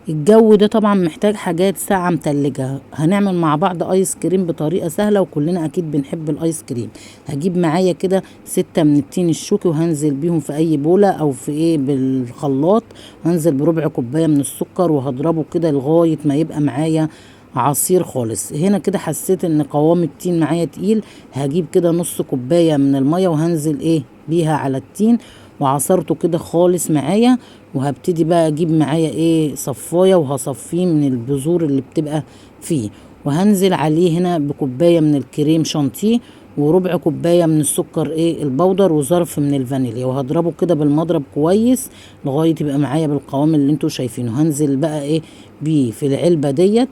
الجو ده طبعا محتاج حاجات ساقعة متلجة. هنعمل مع بعض ايس كريم بطريقة سهلة، وكلنا اكيد بنحب الايس كريم. هجيب معايا كده 6 من التين الشوكي، وهنزل بيهم في اي بولة او في بالخلاط. هنزل بربع كوباية من السكر، وهضربه كده لغاية ما يبقى معايا عصير خالص. هنا كده حسيت ان قوام التين معايا تقيل، هجيب كده نص كوباية من المية وهنزل بيها على التين، وعصرته كده خالص معايا. وهبتدي بقى اجيب معايا صفايه، وهصفيه من البذور اللي بتبقى فيه. وهنزل عليه هنا بكوبايه من الكريم شانتيه، وربع كوبايه من السكر البودر، وظرف من الفانيليا. وهضربه كده بالمضرب كويس لغايه يبقى معايا بالقوام اللي انتوا شايفينه. هنزل بقى بيه في العلبه ديت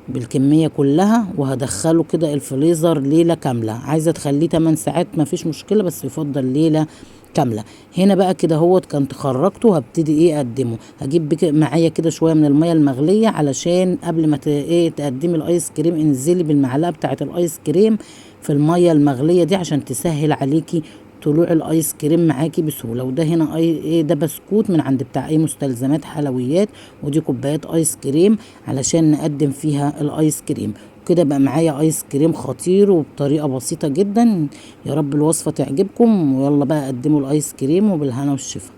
بالكمية كلها، وهدخله كده الفريزر ليلة كاملة. عايزة تخليه 8 ساعات مفيش مشكلة، بس يفضل ليلة كاملة. هنا بقى كده هوت كنت خرجته، هبتدي اقدمه. هجيب معايا كده شوية من المية المغلية، علشان قبل ما تقدمي الايس كريم انزلي بالمعلقة بتاعة الايس كريم في المية المغلية دي، عشان تسهل عليكي طلوع الايس كريم معاكي بسهوله. وده هنا ده بسكوت من عند بتاع مستلزمات حلويات، ودي كوبايات ايس كريم علشان نقدم فيها الايس كريم. كده بقى معايا ايس كريم خطير وبطريقه بسيطه جدا. يا رب الوصفه تعجبكم، ويلا بقى قدموا الايس كريم وبالهنا والشفا.